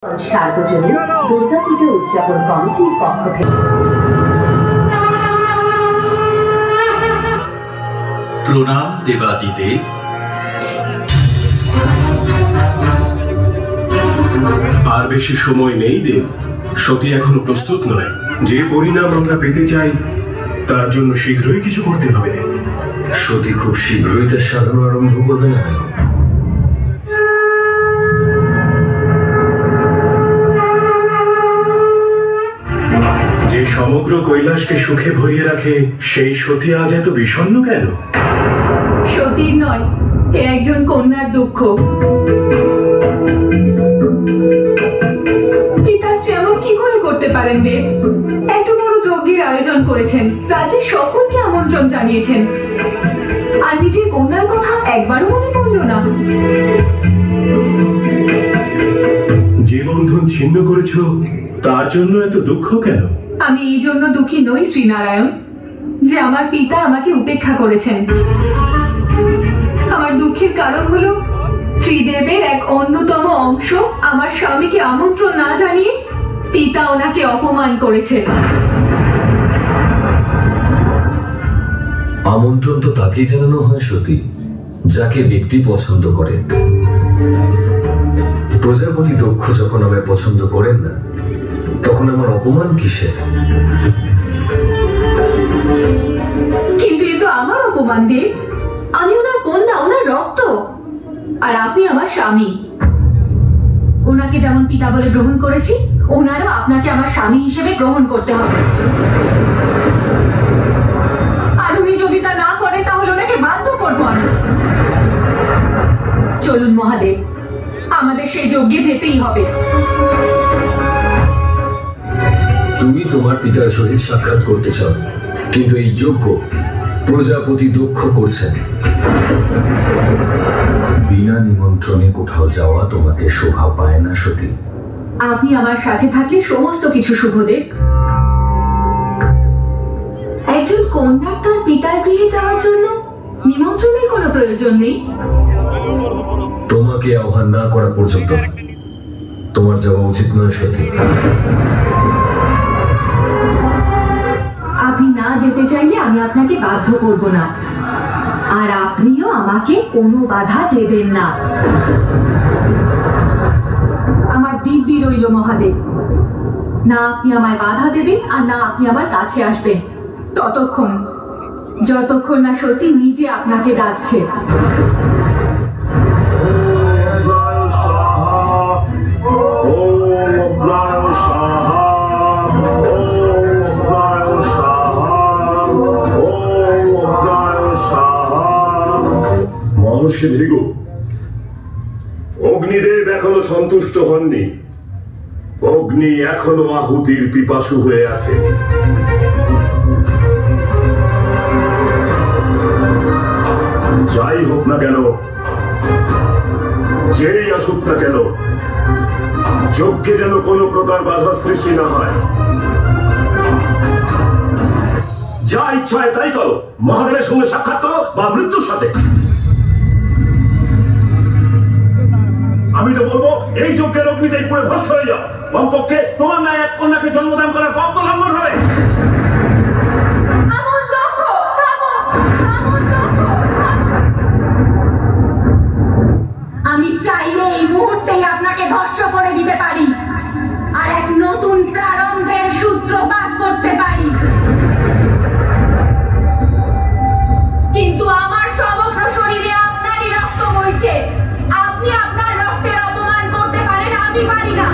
সার্বজনীন দুর্গাপূজা উদযাপন কমিটির পক্ষ থেকে প্রণাম দেবাদিদেব। আর বেশি সময় নেই দেব। সতী এখনো প্রস্তুত নয়। যে পরিণাম আমরা পেতে চাই তার জন্য শীঘ্রই কিছু করতে হবে। সতী খুব শীঘ্রই তার সাধনা আরম্ভ করবে না? যে সমগ্র কৈলাসকে সুখে ভরিয়ে রাখে সেই সতী আজ এত বিষণ্ণ কেন? সতীর নয়, এ একজন কন্যার দুঃখ। পিতাশ্রী এমন কি করে করতে পারেন দেব? এত বড় যজ্ঞের আয়োজন করেছেন, রাজ্যের সকলকে আমন্ত্রণ জানিয়েছেন, আর নিজের কন্যার কথা একবারও মনে পড়লো না। যে বন্ধন ছিন্ন করেছ তার জন্য এত দুঃখ কেন? আমি এই জন্য দুঃখী নই শ্রীনারায়ণ যে আমার পিতা আমাকে উপেক্ষা করেছেন। আমার দুঃখের কারণ হলো ত্রিদেবের এক অন্যতম অংশ আমার স্বামীকে আমন্ত্রণ না জানিয়ে পিতা ওনাকে অপমান করেছে। আমন্ত্রণ তো তাকেই জানানো হয় সতী, যাকে ব্যক্তি পছন্দ করে। প্রজাপতি দক্ষ যখন আমায় পছন্দ করেন না, তখন আমার অপমান কিসের? কিন্তু এ তো আমার অপমান দেব। আমি ওনার কন্যা, ওনার রক্ত, আর আপনি আমার স্বামী। ওনাকে যেমন পিতা বলে গ্রহণ করেছি, ওনারও আপনাকে আমার স্বামী হিসেবে গ্রহণ করতে হবে। আর উনি যদি তা না করে তাহলে ওনাকে বাধ্য করবো আমি। চলুন মহাদেব, আমাদের সেই যজ্ঞে যেতেই হবে। তুমি তোমার পিতার সহিত সাক্ষাৎ করতে চাও, কিন্তু এই যজ্ঞ প্রজাপতি দক্ষ করছেন। বিনা নিমন্ত্রণে কোথাও যাওয়া তোমাকে শোভা পায় না সতী। আপনি আমার সাথে থাকলে সমস্ত কিছু শুভদেব। একজন কন্যার তার পিতার গৃহে যাওয়ার জন্য নিমন্ত্রণের কোনো প্রয়োজন নেই। তোমাকে আহ্বান না করা পর্যন্ত তোমার যাওয়া উচিত নয় সতী। আপনি না যেতে চাইলে আমি আপনাকে বাধ্য করব না, আর আপনিও আমাকে কোনো বাধা দেবেন না। আমার দিব্যি রইল মহাদেব, না আপনি আমায় বাধা দেবেন আর না আপনি আমার কাছে আসবেন, ততক্ষণ যতক্ষণ না সত্যি নিজে আপনাকে ডাকছে। মহর্ষি ভৃগু, অগ্নিদেব এখনো সন্তুষ্ট হননি। অগ্নি এখনো আহুতির পিপাসু হয়ে আছে। যাই হোক না কেন, যেই আসুক না কেন, যজ্ঞে যেন কোনো প্রকার বাধা সৃষ্টি না হয়। যা ইচ্ছা হয় তাই করো, মহাদেবের সঙ্গে সাক্ষাৎ করো বা মৃত্যুর সাথে। আমি তো বলবো এই যজ্ঞের অগ্নিতেই পুরো ভস্ম হয়ে যাও। কমপক্ষে তোমার না এক কন্যাকে জন্মদান করার পাপ তো লঙ্ঘন হবে। আমি চাইলে এই মুহূর্তেই আপনাকে ভস্ম করে দিতে পারি আর এক নতুন প্রারম্ভের সূত্রপাত করতে পারি, কিন্তু আমার সমগ্র শরীরে আপনারই রক্ত বইছে। আপনি আপনার রক্তের অপমান করতে পারেন, আমি পারি না।